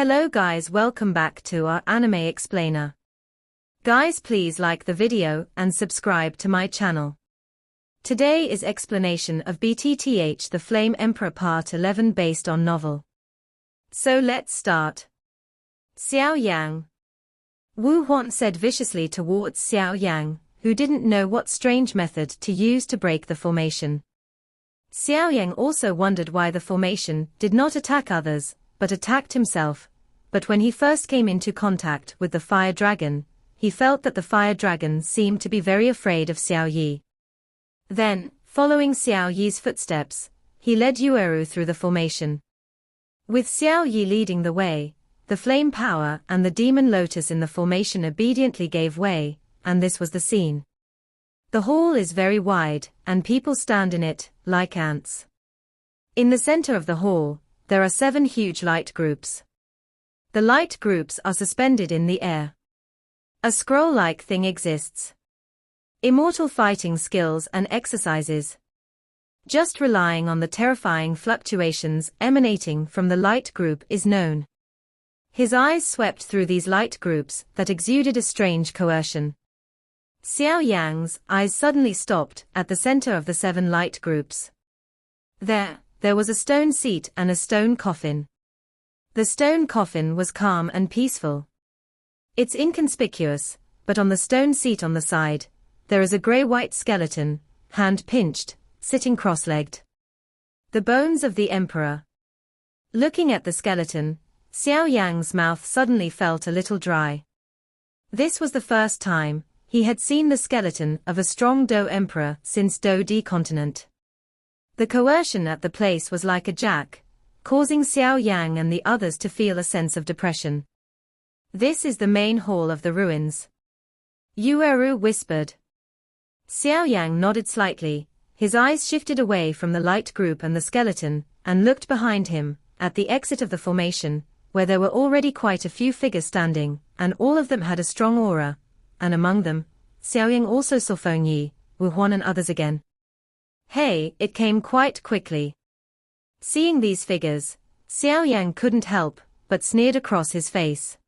Hello guys, welcome back to our anime explainer. Guys, please like the video and subscribe to my channel. Today is explanation of BTTH The Flame Emperor Part 11 based on novel. So let's start. Xiao Yan. Wu Huan said viciously towards Xiao Yan, who didn't know what strange method to use to break the formation. Xiao Yan also wondered why the formation did not attack others, but attacked himself. But when he first came into contact with the fire dragon, he felt that the fire dragon seemed to be very afraid of Xiao Yi. Then, following Xiao Yi's footsteps, he led Yueru through the formation. With Xiao Yi leading the way, the flame power and the demon lotus in the formation obediently gave way, and this was the scene. The hall is very wide, and people stand in it, like ants. In the center of the hall, there are 7 huge light groups. The light groups are suspended in the air. A scroll-like thing exists. Immortal fighting skills and exercises. Just relying on the terrifying fluctuations emanating from the light group is known. His eyes swept through these light groups that exuded a strange coercion. Xiao Yan's eyes suddenly stopped at the center of the 7 light groups. There was a stone seat and a stone coffin. The stone coffin was calm and peaceful. It's inconspicuous, but on the stone seat on the side, there is a gray-white skeleton, hand-pinched, sitting cross-legged. The bones of the emperor. Looking at the skeleton, Xiao Yan's mouth suddenly felt a little dry. This was the first time he had seen the skeleton of a strong Dou emperor since Dou Di continent. The coercion at the place was like a jack, causing Xiao Yan and the others to feel a sense of depression. This is the main hall of the ruins. Yueru whispered. Xiao Yan nodded slightly, his eyes shifted away from the light group and the skeleton, and looked behind him, at the exit of the formation, where there were already quite a few figures standing, and all of them had a strong aura, and among them, Xiao Yan also saw Feng Yi, Wu Huan and others again. Hey, it came quite quickly. Seeing these figures, Xiao Yan couldn't help but sneered across his face.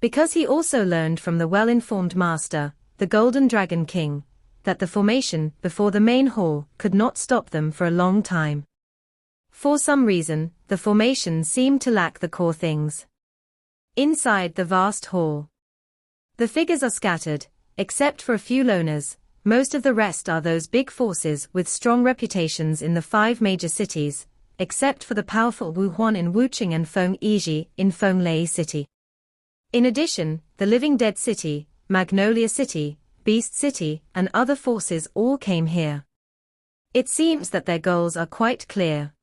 Because he also learned from the well-informed master, the Golden Dragon King, that the formation before the main hall could not stop them for a long time. For some reason, the formation seemed to lack the core things. Inside the vast hall, the figures are scattered, except for a few loners. Most of the rest are those big forces with strong reputations in the 5 major cities, except for the powerful Wu Huan in Wuqing and Feng Yiji in Fenglei City. In addition, the Living Dead City, Magnolia City, Beast City, and other forces all came here. It seems that their goals are quite clear.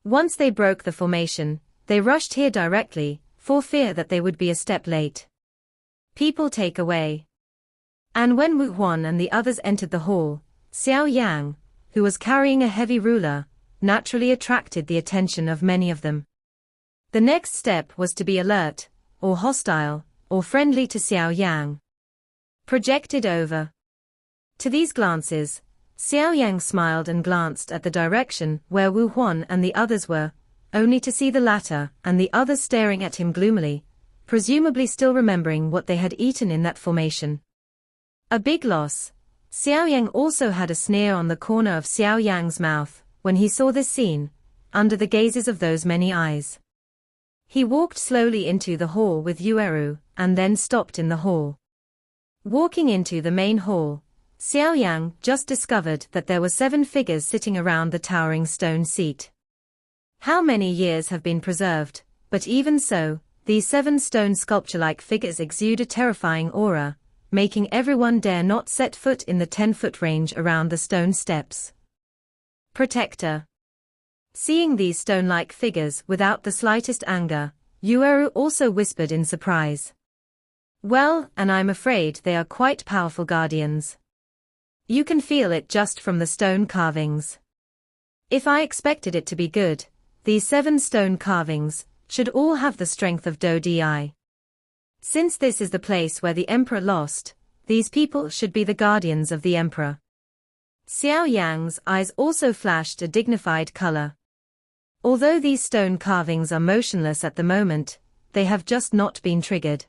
Once they broke the formation, they rushed here directly, for fear that they would be a step late. People take away. And when Wu Huan and the others entered the hall, Xiao Yan, who was carrying a heavy ruler, naturally attracted the attention of many of them. The next step was to be alert, or hostile, or friendly to Xiao Yan. Projected over. To these glances, Xiao Yan smiled and glanced at the direction where Wu Huan and the others were, only to see the latter and the others staring at him gloomily, presumably still remembering what they had eaten in that formation. A big loss. Xiao Yan also had a sneer on the corner of Xiao Yan's mouth when he saw this scene, under the gazes of those many eyes. He walked slowly into the hall with Yueru, and then stopped in the hall. Walking into the main hall, Xiao Yan just discovered that there were 7 figures sitting around the towering stone seat. How many years have been preserved, but even so, these 7 stone sculpture-like figures exude a terrifying aura, making everyone dare not set foot in the 10-foot range around the stone steps. Protector. Seeing these stone-like figures without the slightest anger, Yueru also whispered in surprise. Well, and I'm afraid they are quite powerful guardians. You can feel it just from the stone carvings. If I expected it to be good, these 7 stone carvings should all have the strength of Dou Di. Since this is the place where the emperor lost, these people should be the guardians of the emperor. Xiao Yan's eyes also flashed a dignified color. Although these stone carvings are motionless at the moment, they have just not been triggered.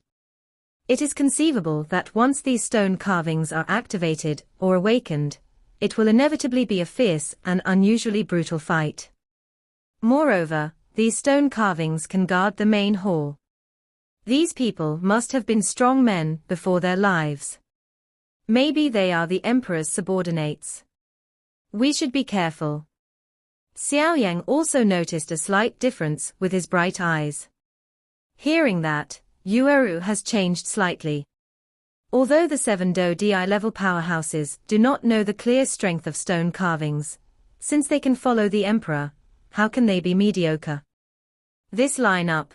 It is conceivable that once these stone carvings are activated or awakened, it will inevitably be a fierce and unusually brutal fight. Moreover, these stone carvings can guard the main hall. These people must have been strong men before their lives. Maybe they are the emperor's subordinates. We should be careful. Xiao Yan also noticed a slight difference with his bright eyes. Hearing that, Yueru has changed slightly. Although the 7 Do-Di level powerhouses do not know the clear strength of stone carvings, since they can follow the emperor, how can they be mediocre? This line up.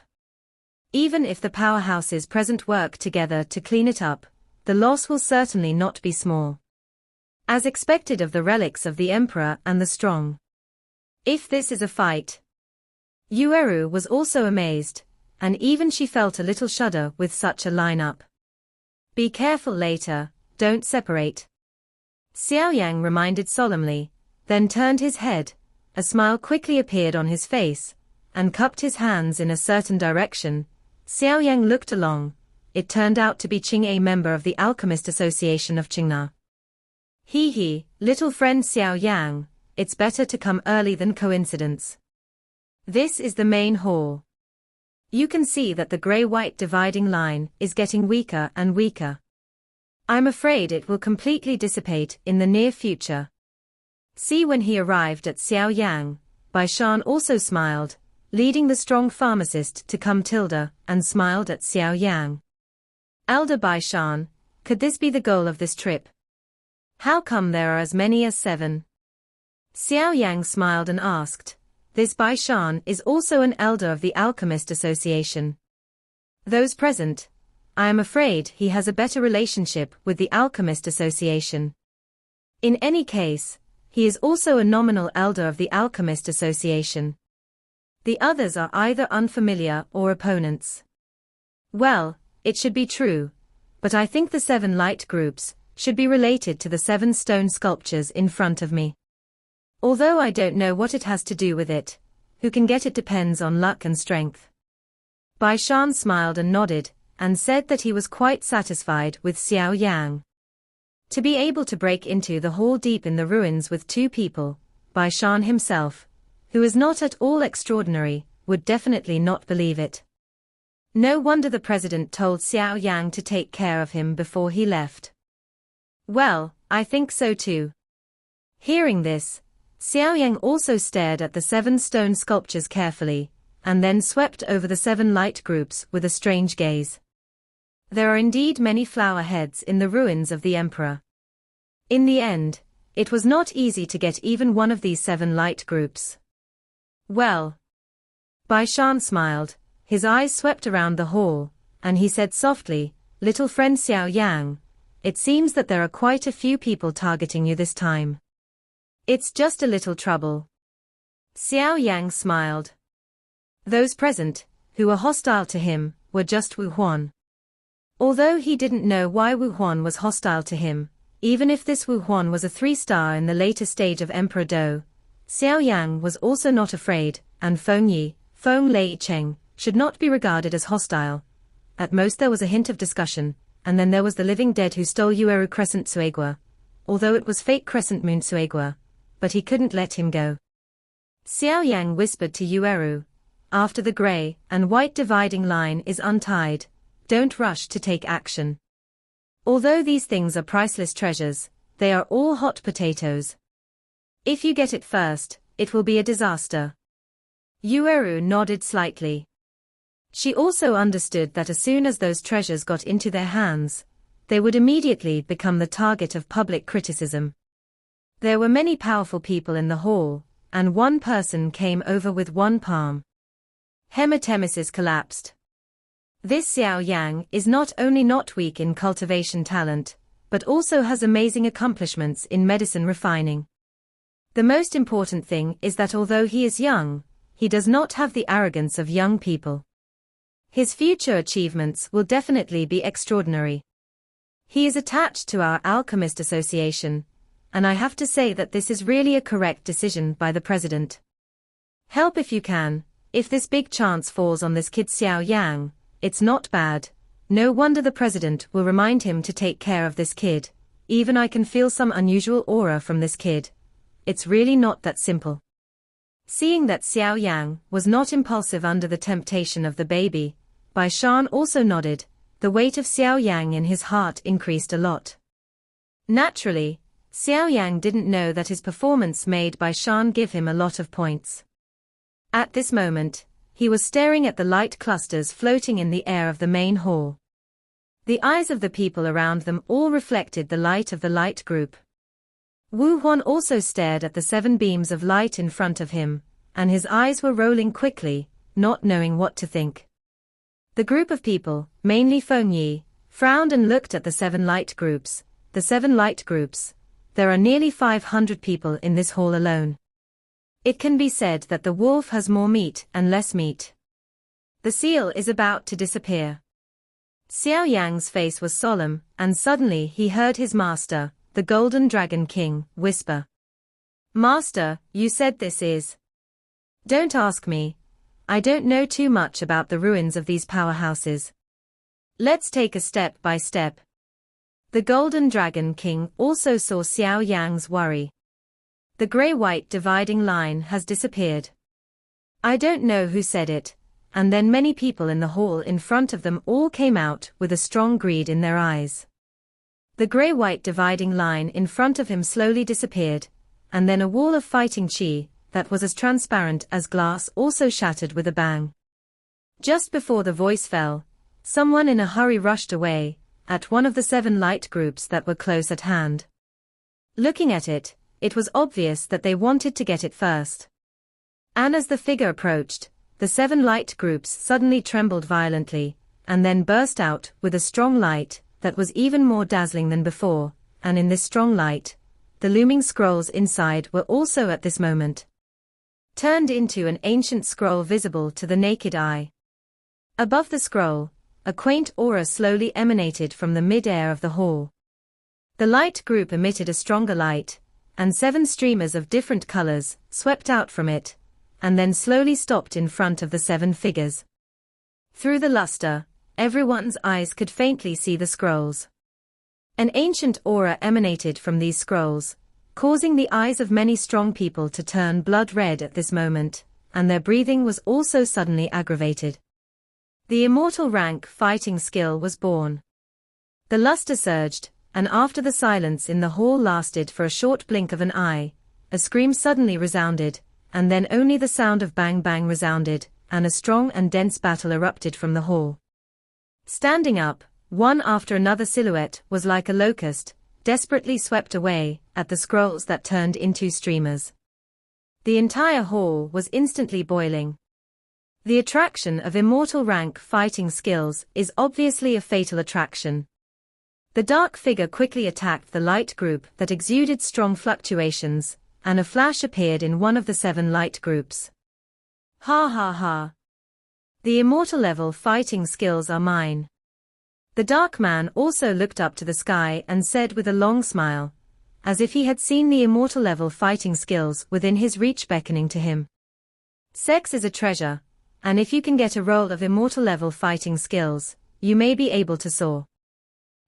Even if the powerhouses present work together to clean it up, the loss will certainly not be small. As expected of the relics of the emperor and the strong. If this is a fight. Yueru was also amazed, and even she felt a little shudder with such a lineup. Be careful later, don't separate. Xiao Yang reminded solemnly, then turned his head, a smile quickly appeared on his face, and cupped his hands in a certain direction. Xiao Yang looked along. It turned out to be Qing, a member of the Alchemist Association of Qingna. He, little friend Xiao Yang, it's better to come early than coincidence. This is the main hall. You can see that the gray-white dividing line is getting weaker and weaker. I'm afraid it will completely dissipate in the near future. See, when he arrived at Xiao Yang, Bai Shan also smiled, leading the strong pharmacist to come tilde, and smiled at Xiao Yang. Elder Bai Shan, could this be the goal of this trip? How come there are as many as 7? Xiao Yang smiled and asked. This Bai Shan is also an elder of the Alchemist Association. Those present, I am afraid he has a better relationship with the Alchemist Association. In any case, he is also a nominal elder of the Alchemist Association. The others are either unfamiliar or opponents. Well, it should be true, but I think the 7 light groups should be related to the 7 stone sculptures in front of me. Although I don't know what it has to do with it, who can get it depends on luck and strength. Bai Shan smiled and nodded, and said that he was quite satisfied with Xiao Yang. To be able to break into the hall deep in the ruins with 2 people, Bai Shan himself, who is not at all extraordinary, would definitely not believe it. No wonder the president told Xiao Yang to take care of him before he left. Well, I think so too. Hearing this, Xiao Yang also stared at the 7 stone sculptures carefully, and then swept over the 7 light groups with a strange gaze. There are indeed many flower heads in the ruins of the emperor. In the end, it was not easy to get even one of these 7 light groups. Well. Bai Shan smiled, his eyes swept around the hall, and he said softly, little friend Xiao Yang, it seems that there are quite a few people targeting you this time. It's just a little trouble. Xiao Yang smiled. Those present, who were hostile to him, were just Wu Huan. Although he didn't know why Wu Huan was hostile to him, even if this Wu Huan was a 3-star in the later stage of Emperor Do, Xiao Yang was also not afraid, and Feng Yi, Feng Lei Cheng, should not be regarded as hostile. At most there was a hint of discussion, and then there was the living dead who stole Yueru Crescent Suegua, although it was fake Crescent Moon Suegua, but he couldn't let him go. Xiao Yang whispered to Yueru, after the gray and white dividing line is untied, don't rush to take action. Although these things are priceless treasures, they are all hot potatoes. If you get it first, it will be a disaster. Yueru nodded slightly. She also understood that as soon as those treasures got into their hands, they would immediately become the target of public criticism. There were many powerful people in the hall, and one person came over with one palm. Hematemesis collapsed. This Xiao Yang is not only not weak in cultivation talent, but also has amazing accomplishments in medicine refining. The most important thing is that although he is young, he does not have the arrogance of young people. His future achievements will definitely be extraordinary. He is attached to our Alchemist Association, and I have to say that this is really a correct decision by the president. Help if you can, If this big chance falls on this kid Xiao Yang, it's not bad. No wonder the president will remind him to take care of this kid. Even I can feel some unusual aura from this kid. It's really not that simple. Seeing that Xiao Yang was not impulsive under the temptation of the baby, Bai Shan also nodded. The weight of Xiao Yang in his heart increased a lot. Naturally, Xiao Yang didn't know that his performance made Bai Shan give him a lot of points. At this moment, he was staring at the light clusters floating in the air of the main hall. The eyes of the people around them all reflected the light of the light group. Wu Huan also stared at the 7 beams of light in front of him, and his eyes were rolling quickly, not knowing what to think. The group of people, mainly Feng Yi, frowned and looked at the 7 light groups. The 7 light groups. There are nearly 500 people in this hall alone. It can be said that the wolf has more meat and less meat. The seal is about to disappear. Xiao Yang's face was solemn, and suddenly he heard his master, the Golden Dragon King, whisper. Master, you said this is. Don't ask me. I don't know too much about the ruins of these powerhouses. Let's take a step by step. The Golden Dragon King also saw Xiao Yang's worry. The grey-white dividing line has disappeared. I don't know who said it, and then many people in the hall in front of them all came out with a strong greed in their eyes. The grey-white dividing line in front of him slowly disappeared, and then a wall of fighting chi, that was as transparent as glass, also shattered with a bang. Just before the voice fell, someone in a hurry rushed away, at one of the 7 light groups that were close at hand. Looking at it, it was obvious that they wanted to get it first. And as the figure approached, the 7 light groups suddenly trembled violently, and then burst out with a strong light that was even more dazzling than before, and in this strong light, the looming scrolls inside were also at this moment turned into an ancient scroll visible to the naked eye. Above the scroll, a quaint aura slowly emanated from the mid-air of the hall. The light group emitted a stronger light, and 7 streamers of different colors swept out from it, and then slowly stopped in front of the 7 figures. Through the luster, everyone's eyes could faintly see the scrolls. An ancient aura emanated from these scrolls, causing the eyes of many strong people to turn blood red at this moment, and their breathing was also suddenly aggravated. The immortal rank fighting skill was born. The luster surged, and after the silence in the hall lasted for a short blink of an eye, a scream suddenly resounded, and then only the sound of bang bang resounded, and a strong and dense battle erupted from the hall. Standing up, one after another silhouette was like a locust, desperately swept away at the scrolls that turned into streamers. The entire hall was instantly boiling. The attraction of immortal rank fighting skills is obviously a fatal attraction. The dark figure quickly attacked the light group that exuded strong fluctuations, and a flash appeared in one of the 7 light groups. Ha ha ha. The immortal level fighting skills are mine. The dark man also looked up to the sky and said with a long smile, as if he had seen the immortal level fighting skills within his reach beckoning to him. Sex is a treasure, and if you can get a roll of immortal level fighting skills, you may be able to soar.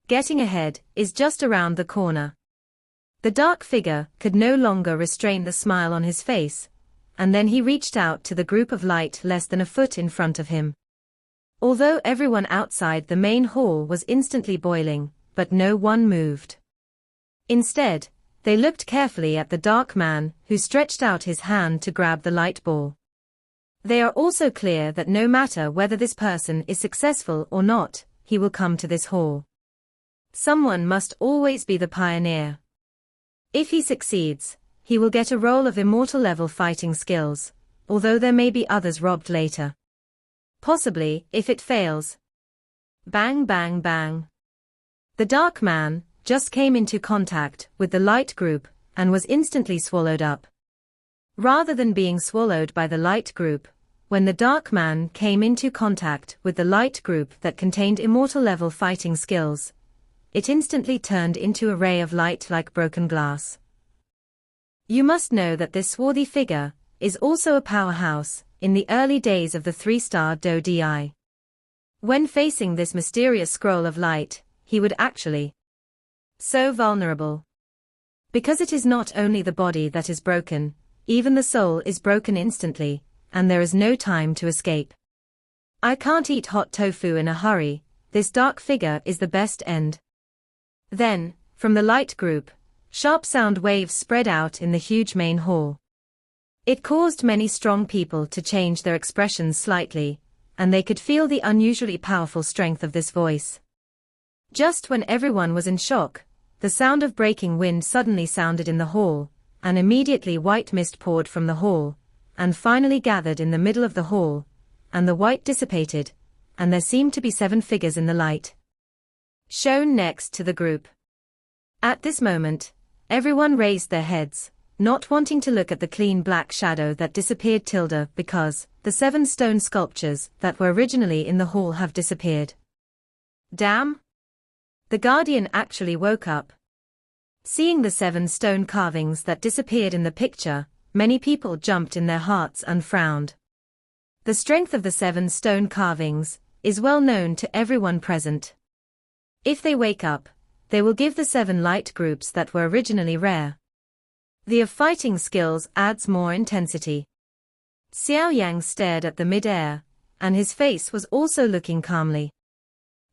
Getting ahead is just around the corner. The dark figure could no longer restrain the smile on his face, and then he reached out to the group of light less than a foot in front of him. Although everyone outside the main hall was instantly boiling, but no one moved. Instead, they looked carefully at the dark man who stretched out his hand to grab the light ball. They are also clear that no matter whether this person is successful or not, he will come to this hall. Someone must always be the pioneer. If he succeeds, he will get a roll of immortal level fighting skills, although there may be others robbed later. Possibly, if it fails. Bang bang bang. The dark man just came into contact with the light group and was instantly swallowed up. Rather than being swallowed by the light group, when the dark man came into contact with the light group that contained immortal level fighting skills, it instantly turned into a ray of light like broken glass. You must know that this swarthy figure is also a powerhouse, in the early days of the 3-star Do Di. When facing this mysterious scroll of light, he would actually so vulnerable. Because it is not only the body that is broken, even the soul is broken instantly, and there is no time to escape. I can't eat hot tofu in a hurry, this dark figure is the best end. Then, from the light group, sharp sound waves spread out in the huge main hall. It caused many strong people to change their expressions slightly, and they could feel the unusually powerful strength of this voice. Just when everyone was in shock, the sound of breaking wind suddenly sounded in the hall, and immediately white mist poured from the hall, and finally gathered in the middle of the hall, and the white dissipated, and there seemed to be 7 figures in the light, shown next to the group. At this moment, everyone raised their heads, not wanting to look at the clean black shadow that disappeared because the 7 stone sculptures that were originally in the hall have disappeared. Damn! The Guardian actually woke up. Seeing the 7 stone carvings that disappeared in the picture, many people jumped in their hearts and frowned. The strength of the 7 stone carvings is well known to everyone present. If they wake up, they will give the 7 light groups that were originally rare. The of fighting skills adds more intensity. Xiao Yan stared at the mid-air, and his face was also looking calmly.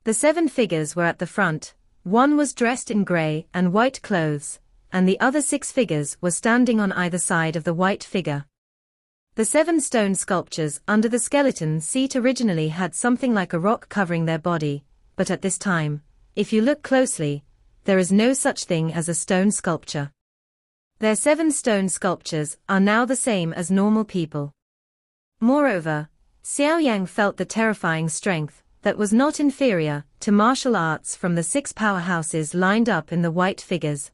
The 7 figures were at the front, one was dressed in grey and white clothes, and the other 6 figures were standing on either side of the white figure. The 7 stone sculptures under the skeleton seat originally had something like a rock covering their body, but at this time, if you look closely, there is no such thing as a stone sculpture. Their 7 stone sculptures are now the same as normal people. Moreover, Xiao Yang felt the terrifying strength that was not inferior to martial arts from the 6 powerhouses lined up in the white figures.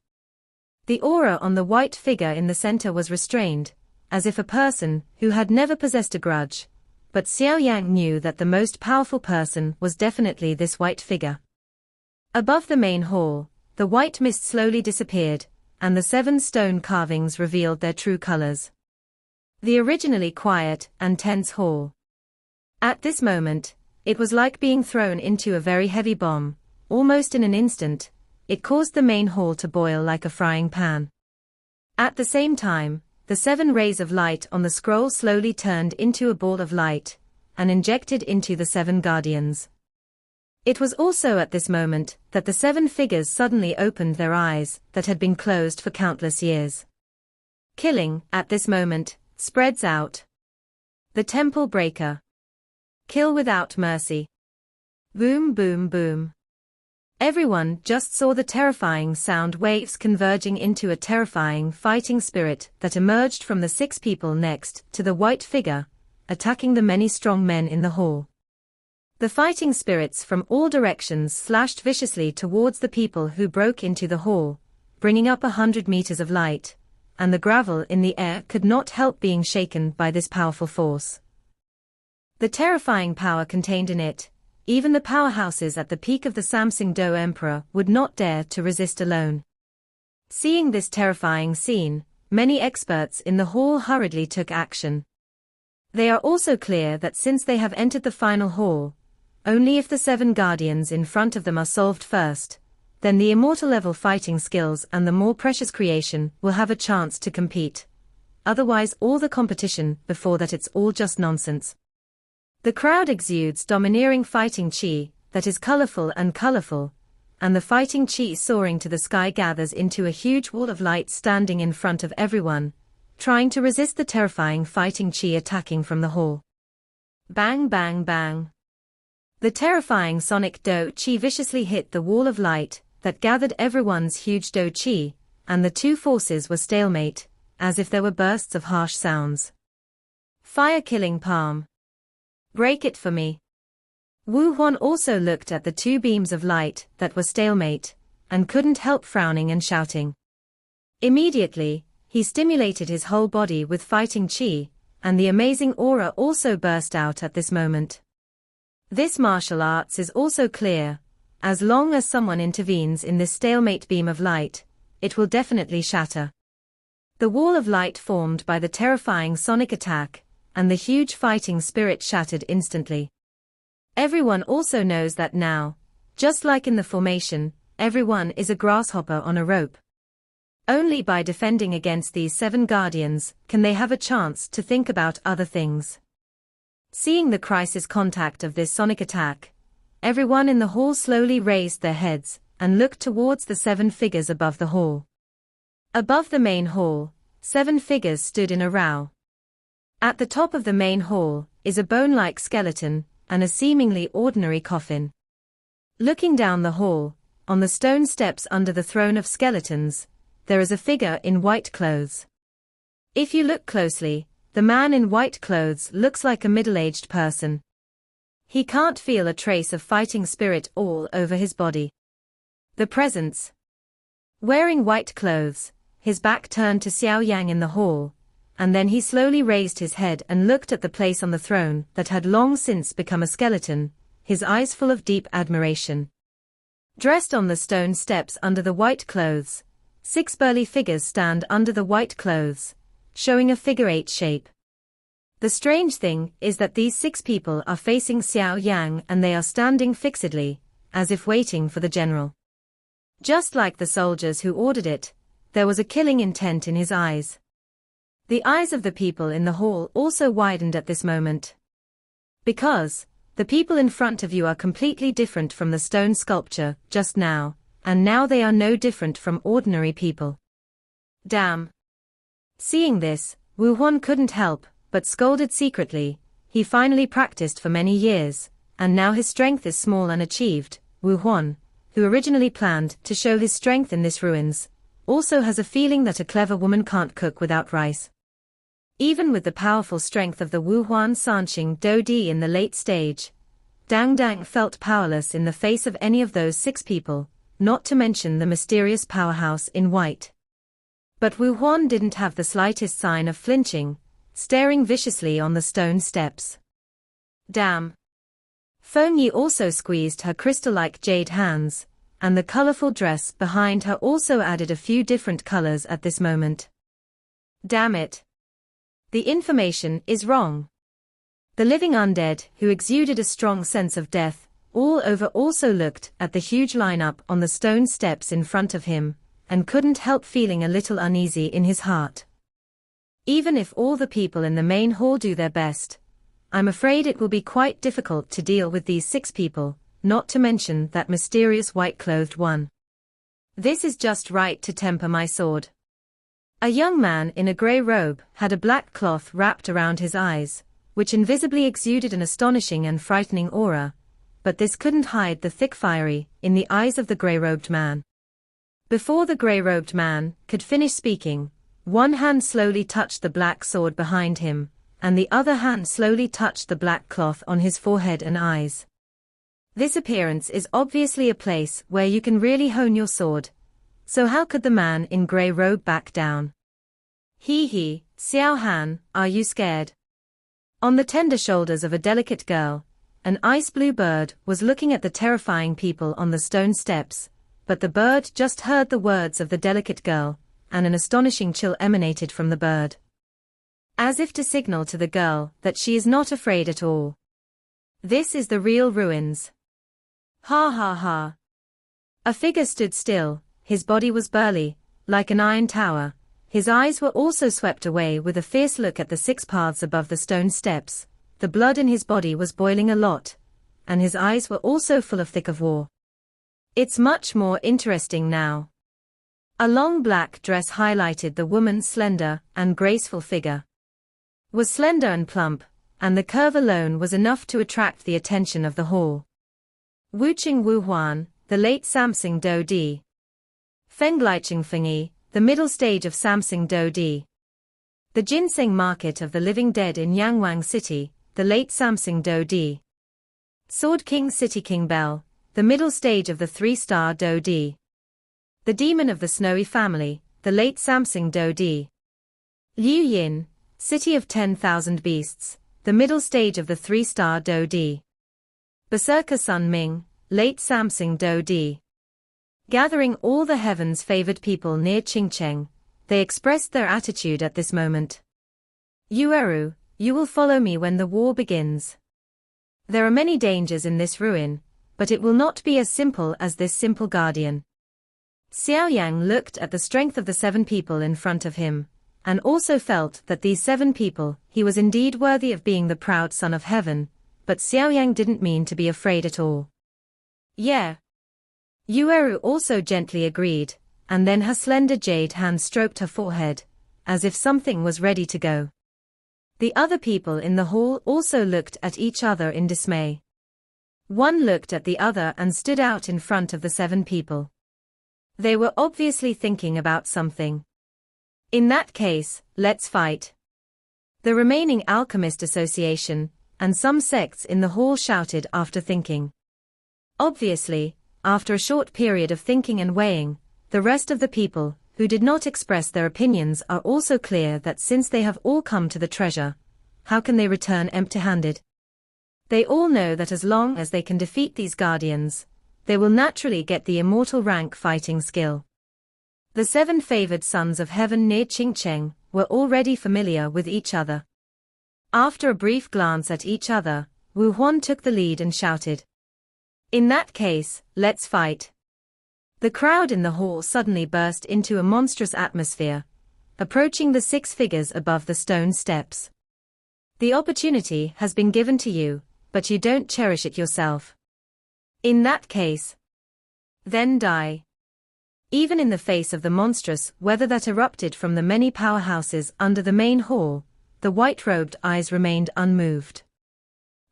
The aura on the white figure in the center was restrained, as if a person who had never possessed a grudge, but Xiao Yang knew that the most powerful person was definitely this white figure. Above the main hall, the white mist slowly disappeared, and the 7 stone carvings revealed their true colors. The originally quiet and tense hall. At this moment, it was like being thrown into a very heavy bomb. Almost in an instant, it caused the main hall to boil like a frying pan. At the same time, the 7 rays of light on the scroll slowly turned into a ball of light, and injected into the 7 guardians. It was also at this moment that the 7 figures suddenly opened their eyes that had been closed for countless years. Killing, at this moment, spreads out. The Temple Breaker. Kill without mercy. Boom boom boom. Everyone just saw the terrifying sound waves converging into a terrifying fighting spirit that emerged from the 6 people next to the white figure, attacking the many strong men in the hall. The fighting spirits from all directions slashed viciously towards the people who broke into the hall, bringing up 100 meters of light, and the gravel in the air could not help being shaken by this powerful force. The terrifying power contained in it, even the powerhouses at the peak of the Samsung Do Emperor would not dare to resist alone. Seeing this terrifying scene, many experts in the hall hurriedly took action. They are also clear that since they have entered the final hall, only if the 7 guardians in front of them are solved first, then the immortal level fighting skills and the more precious creation will have a chance to compete. Otherwise all the competition before that it's all just nonsense. The crowd exudes domineering fighting chi that is colorful, and the fighting chi soaring to the sky gathers into a huge wall of light standing in front of everyone, trying to resist the terrifying fighting chi attacking from the hall. Bang bang bang. The terrifying sonic do chi viciously hit the wall of light that gathered everyone's huge do chi, and the 2 forces were stalemate, as if there were bursts of harsh sounds. Fire killing palm. Break it for me. Wu Huan also looked at the 2 beams of light that were stalemate, and couldn't help frowning and shouting. Immediately, he stimulated his whole body with fighting chi, and the amazing aura also burst out at this moment. This martial arts is also clear. As long as someone intervenes in this stalemate beam of light, it will definitely shatter. The wall of light formed by the terrifying sonic attack and the huge fighting spirit shattered instantly. Everyone also knows that now, just like in the formation, everyone is a grasshopper on a rope. Only by defending against these 7 guardians can they have a chance to think about other things. Seeing the crisis contact of this sonic attack, everyone in the hall slowly raised their heads and looked towards the 7 figures above the hall. Above the main hall, 7 figures stood in a row. At the top of the main hall is a bone-like skeleton and a seemingly ordinary coffin. Looking down the hall, on the stone steps under the throne of skeletons, there is a figure in white clothes. If you look closely, the man in white clothes looks like a middle-aged person. He can't feel a trace of fighting spirit all over his body. The presence. Wearing white clothes, his back turned to Xiao Yan in the hall, and then he slowly raised his head and looked at the place on the throne that had long since become a skeleton, his eyes full of deep admiration. Dressed on the stone steps under the white clothes, 6 burly figures stand under the white clothes, showing a figure-8 shape. The strange thing is that these 6 people are facing Xiao Yan and they are standing fixedly, as if waiting for the general. Just like the soldiers who ordered it, there was a killing intent in his eyes. The eyes of the people in the hall also widened at this moment. Because the people in front of you are completely different from the stone sculpture just now, and now they are no different from ordinary people. Damn. Seeing this, Wu Huan couldn't help but scolded secretly. He finally practiced for many years, and now his strength is small and achieved. Wu Huan, who originally planned to show his strength in this ruins, also has a feeling that a clever woman can't cook without rice. Even with the powerful strength of the Wu Huan Sanxing Do Di in the late stage, Dang Dang felt powerless in the face of any of those 6 people, not to mention the mysterious powerhouse in white. But Wu Huan didn't have the slightest sign of flinching, staring viciously on the stone steps. Damn. Feng Yi also squeezed her crystal-like jade hands, and the colorful dress behind her also added a few different colors at this moment. Damn it. The information is wrong. The living undead, who exuded a strong sense of death, all over also looked at the huge lineup on the stone steps in front of him, and couldn't help feeling a little uneasy in his heart. Even if all the people in the main hall do their best, I'm afraid it will be quite difficult to deal with these 6 people, not to mention that mysterious white-clothed one. This is just right to temper my sword. A young man in a grey robe had a black cloth wrapped around his eyes, which invisibly exuded an astonishing and frightening aura, but this couldn't hide the thick fiery in the eyes of the grey-robed man. Before the grey-robed man could finish speaking, one hand slowly touched the black sword behind him, and the other hand slowly touched the black cloth on his forehead and eyes. This appearance is obviously a place where you can really hone your sword, so how could the man in grey robe back down? He, Xiao Han, are you scared? On the tender shoulders of a delicate girl, an ice-blue bird was looking at the terrifying people on the stone steps, but the bird just heard the words of the delicate girl, and an astonishing chill emanated from the bird. As if to signal to the girl that she is not afraid at all. This is the real ruins. Ha ha ha. A figure stood still, his body was burly, like an iron tower. His eyes were also swept away with a fierce look at the 6 paths above the stone steps. The blood in his body was boiling a lot, and his eyes were also full of thick of war. It's much more interesting now. A long black dress highlighted the woman's slender and graceful figure. Was slender and plump, and the curve alone was enough to attract the attention of the hall. Wuqing Wu Huan, the late Samsung Do Di. Fenglicheng Fengyi, the middle stage of Samsung Do Di. The ginseng market of the living dead in Yangwang City, the late Samsung Do Di. Sword King City King Bell, the middle stage of the 3-star Do Di. The demon of the snowy family, the late Samsung Do Di. Liu Yin, City of 10,000 Beasts, the middle stage of the 3-star Do Di. Berserker Sun Ming, late Samsung Do Di. Gathering all the heavens-favored people near Qingcheng, they expressed their attitude at this moment. Yueru, You will follow me when the war begins. There are many dangers in this ruin, but it will not be as simple as this simple guardian. Xiao Yan looked at the strength of the 7 people in front of him, and also felt that these 7 people, he was indeed worthy of being the proud son of heaven, but Xiao Yan didn't mean to be afraid at all. Yeah. Yueru also gently agreed, and then her slender jade hand stroked her forehead, as if something was ready to go. The other people in the hall also looked at each other in dismay. One looked at the other and stood out in front of the 7 people. They were obviously thinking about something. In that case, let's fight. The remaining Alchemist Association, and some sects in the hall shouted after thinking. Obviously, after a short period of thinking and weighing, the rest of the people, who did not express their opinions, are also clear that since they have all come to the treasure, how can they return empty-handed? They all know that as long as they can defeat these guardians, they will naturally get the immortal rank fighting skill. The 7 favored sons of heaven near Qingcheng were already familiar with each other. After a brief glance at each other, Wu Huan took the lead and shouted. In that case, let's fight. The crowd in the hall suddenly burst into a monstrous atmosphere, approaching the 6 figures above the stone steps. The opportunity has been given to you, but you don't cherish it yourself. In that case, then die. Even in the face of the monstrous weather that erupted from the many powerhouses under the main hall, the white-robed eyes remained unmoved.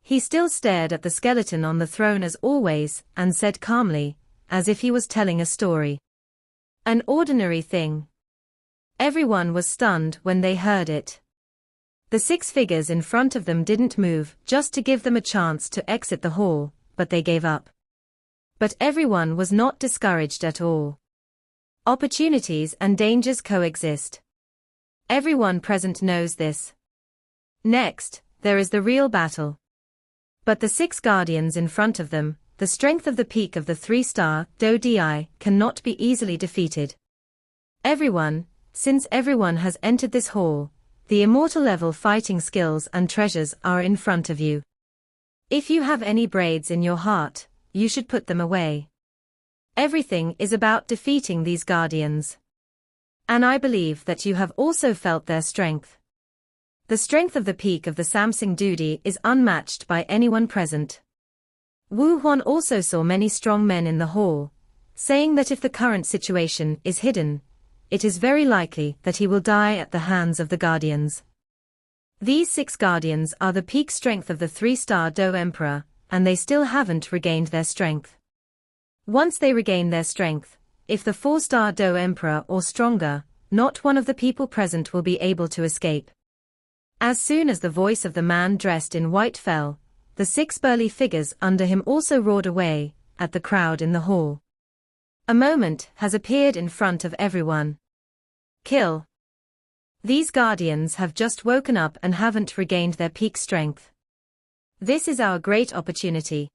He still stared at the skeleton on the throne as always, and said calmly, as if he was telling a story. An ordinary thing. Everyone was stunned when they heard it. The 6 figures in front of them didn't move just to give them a chance to exit the hall, but they gave up. But everyone was not discouraged at all. Opportunities and dangers coexist. Everyone present knows this. Next, there is the real battle. But the 6 guardians in front of them, the strength of the peak of the 3-star Do Di, cannot be easily defeated. Since everyone has entered this hall, the immortal level fighting skills and treasures are in front of you. If you have any braids in your heart, you should put them away. Everything is about defeating these guardians. And I believe that you have also felt their strength. The strength of the peak of the Samsung Dudi is unmatched by anyone present. Wu Huan also saw many strong men in the hall, saying that if the current situation is hidden, it is very likely that he will die at the hands of the guardians. These 6 guardians are the peak strength of the 3-star Do Emperor, and they still haven't regained their strength. Once they regain their strength, if the 4-star Do Emperor or stronger, not one of the people present will be able to escape. As soon as the voice of the man dressed in white fell, the 6 burly figures under him also roared away at the crowd in the hall. A moment has appeared in front of everyone. Kill. These guardians have just woken up and haven't regained their peak strength. This is our great opportunity.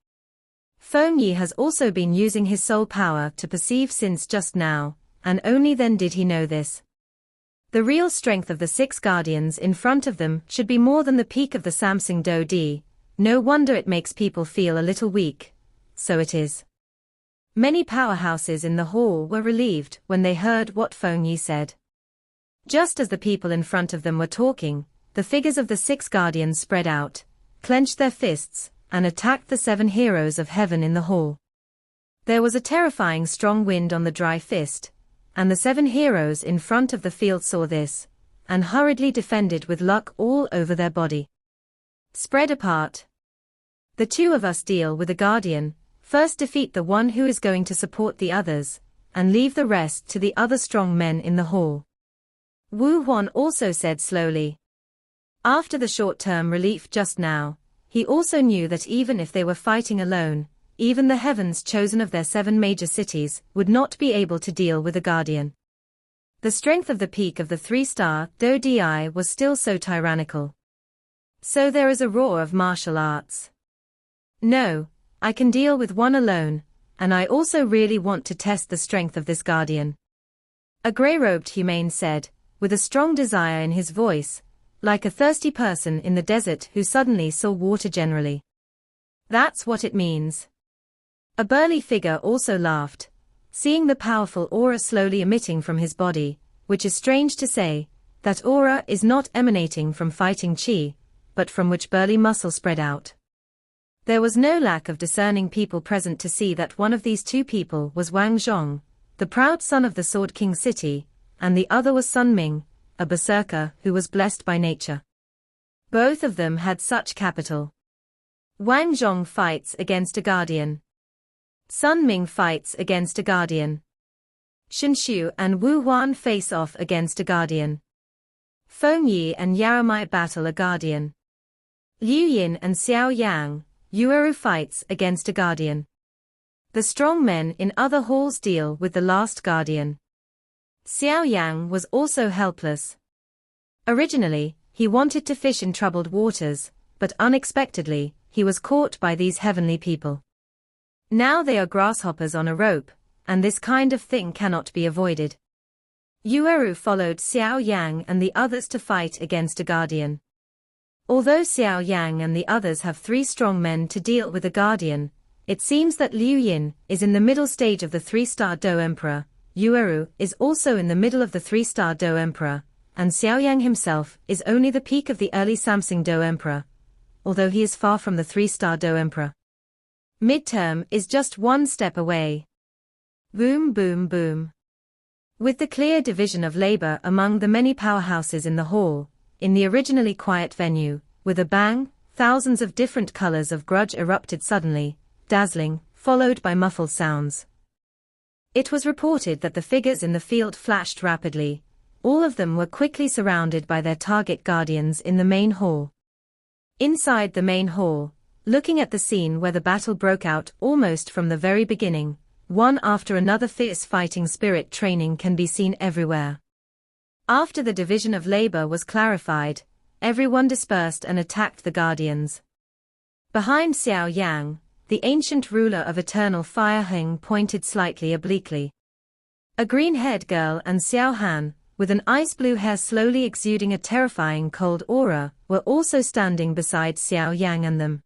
Feng Yi has also been using his soul power to perceive since just now, and only then did he know this. The real strength of the 6 guardians in front of them should be more than the peak of the Samsung Do Di. No wonder it makes people feel a little weak. So it is. Many powerhouses in the hall were relieved when they heard what Feng Yi said. Just as the people in front of them were talking, the figures of the 6 guardians spread out, clenched their fists, and attacked the 7 heroes of heaven in the hall. There was a terrifying strong wind on the dry fist, and the 7 heroes in front of the field saw this, and hurriedly defended with luck all over their body. Spread apart. The 2 of us deal with the guardian. First defeat the one who is going to support the others, and leave the rest to the other strong men in the hall. Wu Huan also said slowly. After the short-term relief just now, he also knew that even if they were fighting alone, even the heavens chosen of their 7 major cities would not be able to deal with the guardian. The strength of the peak of the 3-star Do Di was still so tyrannical. So there is a roar of martial arts. No. I can deal with one alone, and I also really want to test the strength of this guardian. A grey-robed humane said, with a strong desire in his voice, like a thirsty person in the desert who suddenly saw water generally. That's what it means. A burly figure also laughed, seeing the powerful aura slowly emitting from his body, which is strange to say, that aura is not emanating from fighting chi, but from which burly muscle spread out. There was no lack of discerning people present to see that one of these two people was Wang Zhong, the proud son of the Sword King city, and the other was Sun Ming, a berserker who was blessed by nature. Both of them had such capital. Wang Zhong fights against a guardian. Sun Ming fights against a guardian. Shen Shu and Wu Huan face off against a guardian. Feng Yi and Yaramai battle a guardian. Liu Yin and Xiao Yang, Yueru fights against a guardian. The strong men in other halls deal with the last guardian. Xiao Yang was also helpless. Originally, he wanted to fish in troubled waters, but unexpectedly, he was caught by these heavenly people. Now they are grasshoppers on a rope, and this kind of thing cannot be avoided. Yueru followed Xiao Yang and the others to fight against a guardian. Although Xiao Yang and the others have 3 strong men to deal with a guardian, it seems that Liu Yin is in the middle stage of the 3-star Do Emperor, Yueru is also in the middle of the 3-star Do Emperor, and Xiao Yang himself is only the peak of the early Samsung Do Emperor, although he is far from the 3-star Do Emperor. Midterm is just 1 step away. Boom boom boom. With the clear division of labor among the many powerhouses in the hall, in the originally quiet venue, with a bang, thousands of different colors of grudge erupted suddenly, dazzling, followed by muffled sounds. It was reported that the figures in the field flashed rapidly. All of them were quickly surrounded by their target guardians in the main hall. Inside the main hall, looking at the scene where the battle broke out almost from the very beginning, one after another fierce fighting spirit training can be seen everywhere. After the division of labor was clarified, everyone dispersed and attacked the guardians. Behind Xiao Yang, the ancient ruler of eternal fire Heng pointed slightly obliquely. A green-haired girl and Xiao Han, with an ice-blue hair slowly exuding a terrifying cold aura, were also standing beside Xiao Yang and them.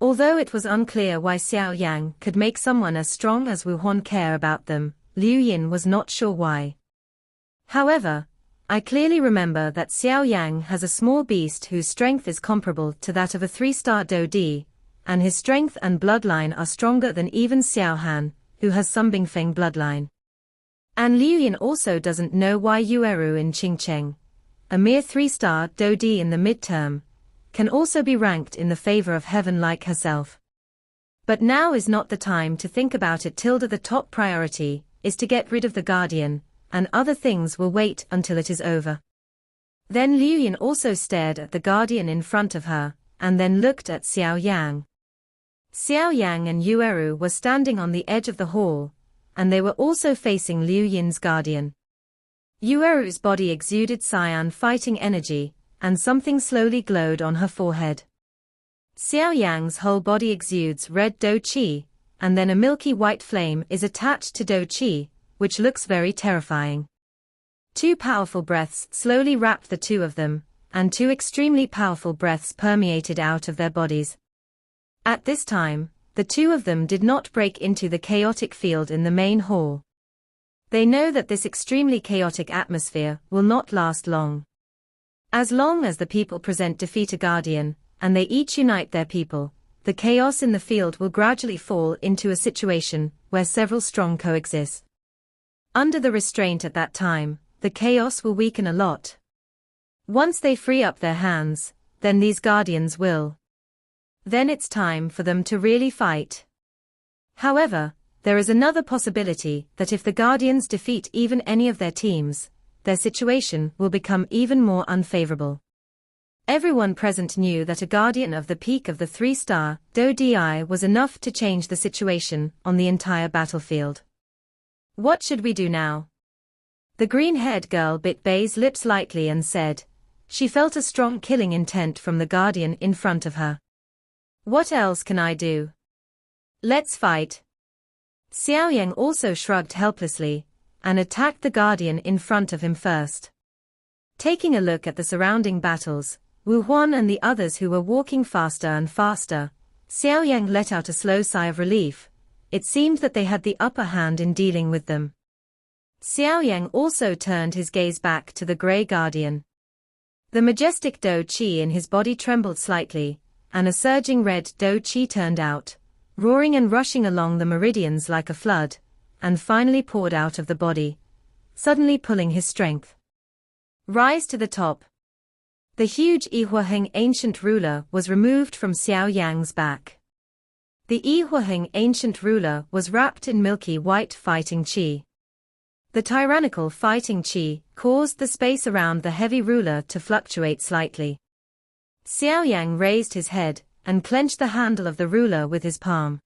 Although it was unclear why Xiao Yang could make someone as strong as Wu Huan care about them, Liu Yin was not sure why. However, I clearly remember that Xiao Yang has a small beast whose strength is comparable to that of a 3-star Do Di, and his strength and bloodline are stronger than even Xiao Han, who has some Bingfeng bloodline. And Liu Yin also doesn't know why Yueru in Qingcheng, a mere 3-star Do Di in the midterm, can also be ranked in the favor of heaven like herself. But now is not the time to think about it. The top priority is to get rid of the guardian, and other things will wait until it is over. Then Liu Yin also stared at the guardian in front of her, and then looked at Xiao Yang. Xiao Yang and Yueru were standing on the edge of the hall, and they were also facing Liu Yin's guardian. Yueru's body exuded cyan fighting energy, and something slowly glowed on her forehead. Xiao Yang's whole body exudes red Do Qi, and then a milky white flame is attached to Do Qi, which looks very terrifying. 2 powerful breaths slowly wrapped the 2 of them, and 2 extremely powerful breaths permeated out of their bodies. At this time, the 2 of them did not break into the chaotic field in the main hall. They know that this extremely chaotic atmosphere will not last long. As long as the people present defeat a guardian, and they each unite their people, the chaos in the field will gradually fall into a situation where several strong coexist. Under the restraint at that time, the chaos will weaken a lot. Once they free up their hands, then these guardians will. Then it's time for them to really fight. However, there is another possibility that if the guardians defeat even any of their teams, their situation will become even more unfavorable. Everyone present knew that a guardian of the peak of the 3-star Do Di was enough to change the situation on the entire battlefield. What should we do now? The green-haired girl bit Bei's lips lightly and said, she felt a strong killing intent from the guardian in front of her. What else can I do? Let's fight. Xiao Yang also shrugged helplessly, and attacked the guardian in front of him first. Taking a look at the surrounding battles, Wu Huan and the others who were walking faster and faster, Xiao Yang let out a slow sigh of relief. It seemed that they had the upper hand in dealing with them. Xiao Yang also turned his gaze back to the Grey Guardian. The majestic Do Qi in his body trembled slightly, and a surging red Do Qi turned out, roaring and rushing along the meridians like a flood, and finally poured out of the body, suddenly pulling his strength. Rise to the top. The huge Yihuaheng ancient ruler was removed from Xiao Yang's back. The Yihuaheng ancient ruler was wrapped in milky white fighting qi. The tyrannical fighting qi caused the space around the heavy ruler to fluctuate slightly. Xiao Yang raised his head and clenched the handle of the ruler with his palm.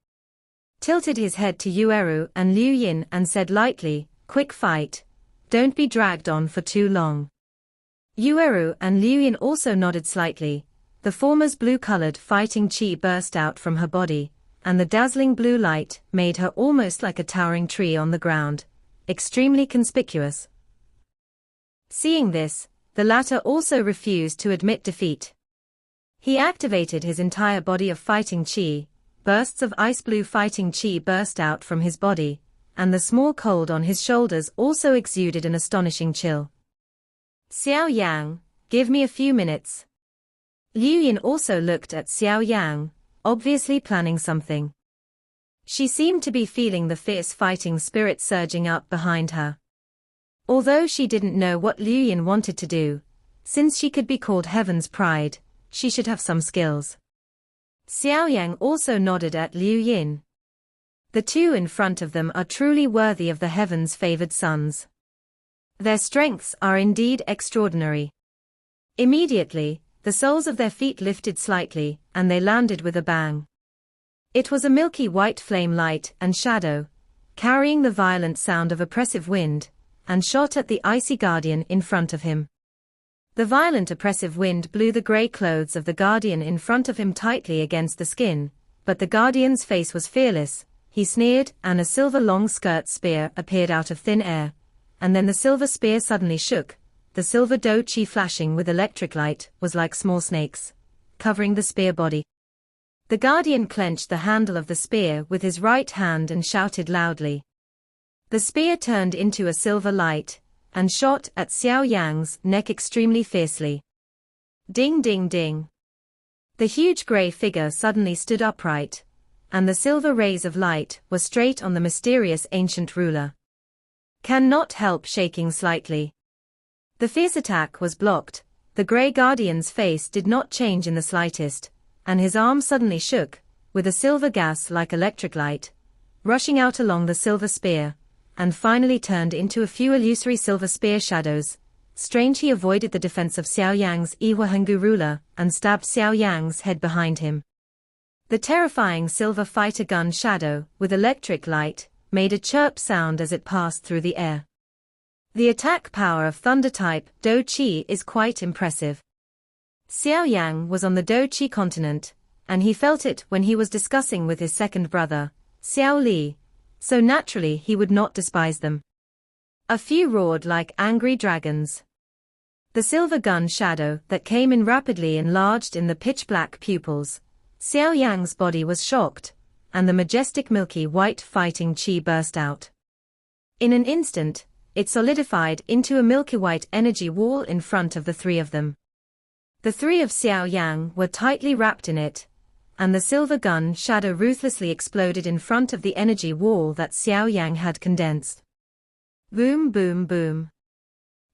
Tilted his head to Yueru and Liu Yin and said lightly, "Quick fight. Don't be dragged on for too long." Yueru and Liu Yin also nodded slightly. The former's blue-colored fighting qi burst out from her body, and the dazzling blue light made her almost like a towering tree on the ground, extremely conspicuous. Seeing this, the latter also refused to admit defeat. He activated his entire body of fighting qi, bursts of ice-blue fighting qi burst out from his body, and the small cold on his shoulders also exuded an astonishing chill. "Xiao Yang, give me a few minutes." Liu Yin also looked at Xiao Yang, obviously planning something. She seemed to be feeling the fierce fighting spirit surging up behind her. Although she didn't know what Liu Yin wanted to do, since she could be called Heaven's Pride, she should have some skills. Xiao Yang also nodded at Liu Yin. The two in front of them are truly worthy of the Heaven's favored sons. Their strengths are indeed extraordinary. Immediately, the soles of their feet lifted slightly, and they landed with a bang. It was a milky white flame light and shadow, carrying the violent sound of oppressive wind, and shot at the icy guardian in front of him. The violent oppressive wind blew the grey clothes of the guardian in front of him tightly against the skin, but the guardian's face was fearless. He sneered, and a silver long skirt spear appeared out of thin air, and then the silver spear suddenly shook. The silver Do Qi flashing with electric light was like small snakes, covering the spear body. The guardian clenched the handle of the spear with his right hand and shouted loudly. The spear turned into a silver light, and shot at Xiao Yang's neck extremely fiercely. Ding ding ding. The huge grey figure suddenly stood upright, and the silver rays of light were straight on the mysterious ancient ruler. Cannot help shaking slightly. The fierce attack was blocked. The grey guardian's face did not change in the slightest, and his arm suddenly shook, with a silver gas like electric light, rushing out along the silver spear, and finally turned into a few illusory silver spear shadows. Strange, he avoided the defense of Xiao Yang's Yihuahengu ruler, and stabbed Xiao Yang's head behind him. The terrifying silver fighter gun shadow, with electric light, made a chirp sound as it passed through the air. The attack power of Thunder-type Do Qi is quite impressive. Xiao Yang was on the Do Qi continent, and he felt it when he was discussing with his second brother, Xiao Li, so naturally he would not despise them. A few roared like angry dragons. The silver gun shadow that came in rapidly enlarged in the pitch-black pupils. Xiao Yang's body was shocked, and the majestic milky white fighting qi burst out. In an instant, it solidified into a milky white energy wall in front of the three of them. The three of Xiao Yang were tightly wrapped in it, and the silver gun shadow ruthlessly exploded in front of the energy wall that Xiao Yang had condensed. Boom boom boom.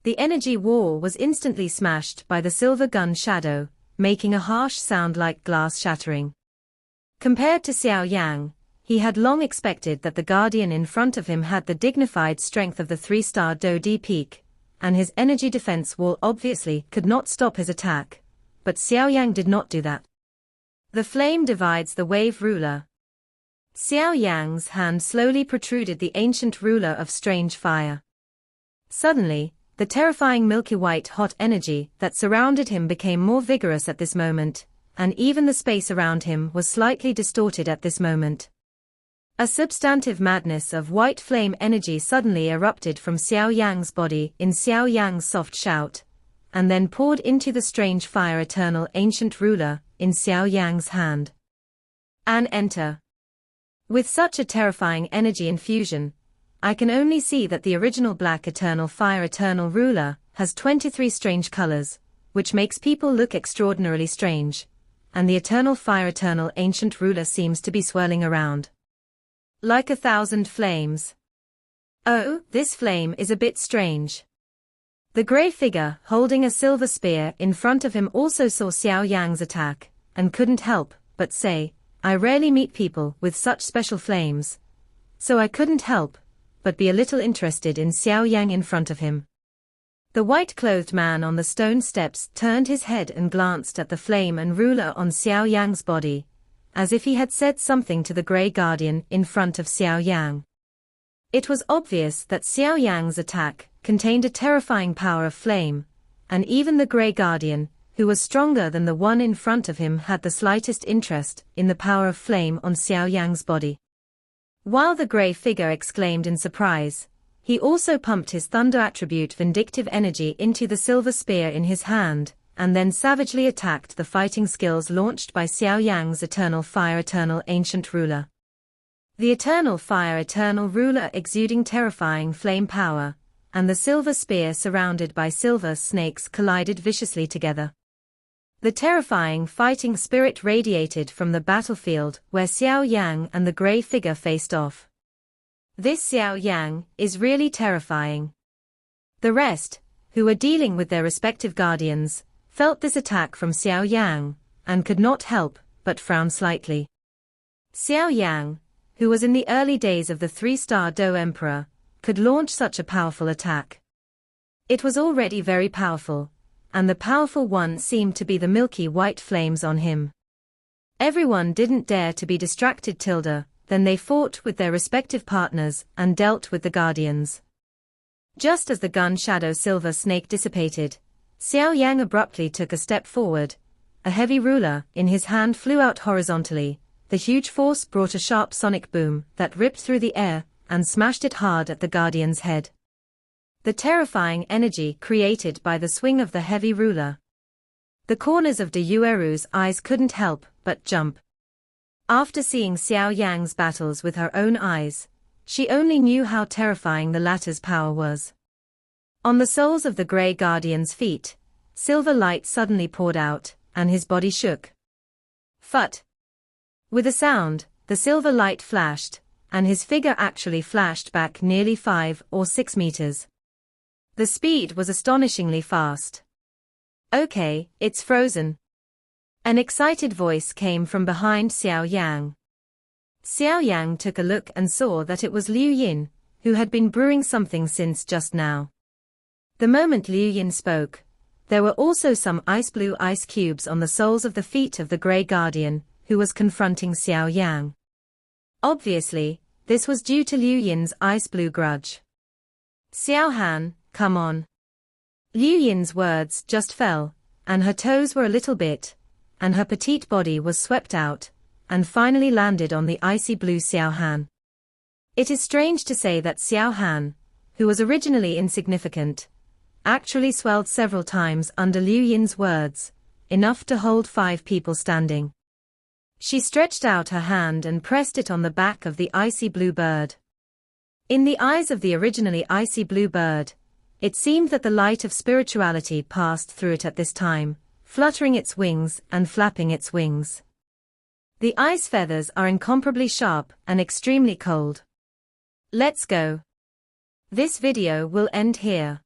The energy wall was instantly smashed by the silver gun shadow, making a harsh sound like glass shattering. Compared to Xiao Yang, he had long expected that the guardian in front of him had the dignified strength of the 3-star Do Di Peak, and his energy defense wall obviously could not stop his attack, but Xiao Yang did not do that. The flame divides the wave ruler. Xiao Yang's hand slowly protruded the ancient ruler of strange fire. Suddenly, the terrifying milky white hot energy that surrounded him became more vigorous at this moment, and even the space around him was slightly distorted at this moment. A substantive madness of white flame energy suddenly erupted from Xiao Yang's body in Xiao Yang's soft shout, and then poured into the strange fire eternal ancient ruler, in Xiao Yang's hand. An enter. With such a terrifying energy infusion, I can only see that the original black eternal fire eternal ruler has 23 strange colors, which makes people look extraordinarily strange, and the eternal fire eternal ancient ruler seems to be swirling around like 1,000 flames. Oh, this flame is a bit strange. The grey figure holding a silver spear in front of him also saw Xiao Yang's attack, and couldn't help but say, I rarely meet people with such special flames, so I couldn't help but be a little interested in Xiao Yang in front of him. The white-clothed man on the stone steps turned his head and glanced at the flame and ruler on Xiao Yang's body, as if he had said something to the Grey Guardian in front of Xiao Yang. It was obvious that Xiao Yang's attack contained a terrifying power of flame, and even the Grey Guardian, who was stronger than the one in front of him, had the slightest interest in the power of flame on Xiao Yang's body. While the grey figure exclaimed in surprise, he also pumped his thunder attribute vindictive energy into the silver spear in his hand, and then savagely attacked the fighting skills launched by Xiao Yang's eternal fire eternal ancient ruler. The eternal fire eternal ruler exuding terrifying flame power, and the silver spear surrounded by silver snakes collided viciously together. The terrifying fighting spirit radiated from the battlefield where Xiao Yang and the grey figure faced off. This Xiao Yang is really terrifying. The rest, who were dealing with their respective guardians, felt this attack from Xiao Yang, and could not help but frown slightly. Xiao Yang, who was in the early days of the 3-star Do Emperor, could launch such a powerful attack. It was already very powerful, and the powerful one seemed to be the milky white flames on him. Everyone didn't dare to be distracted then they fought with their respective partners and dealt with the guardians. Just as the gun shadow silver snake dissipated, Xiao Yang abruptly took a step forward. A heavy ruler in his hand flew out horizontally. The huge force brought a sharp sonic boom that ripped through the air and smashed it hard at the guardian's head. The terrifying energy created by the swing of the heavy ruler. The corners of De Yueru's eyes couldn't help but jump. After seeing Xiao Yang's battles with her own eyes, she only knew how terrifying the latter's power was. On the soles of the Grey Guardian's feet, silver light suddenly poured out, and his body shook. Phut! With a sound, the silver light flashed, and his figure actually flashed back nearly 5 or 6 meters. The speed was astonishingly fast. Okay, it's frozen. An excited voice came from behind Xiao Yang. Xiao Yang took a look and saw that it was Liu Yin, who had been brewing something since just now. The moment Liu Yin spoke, there were also some ice blue ice cubes on the soles of the feet of the Grey Guardian, who was confronting Xiao Yang. Obviously, this was due to Liu Yin's ice blue grudge. Xiao Han, come on. Liu Yin's words just fell, and her toes were a little bit, and her petite body was swept out, and finally landed on the icy blue Xiao Han. It is strange to say that Xiao Han, who was originally insignificant, actually swelled several times under Liu Yin's words, enough to hold 5 people standing. She stretched out her hand and pressed it on the back of the icy blue bird. In the eyes of the originally icy blue bird, it seemed that the light of spirituality passed through it at this time, fluttering its wings and flapping its wings. The ice feathers are incomparably sharp and extremely cold. Let's go. This video will end here.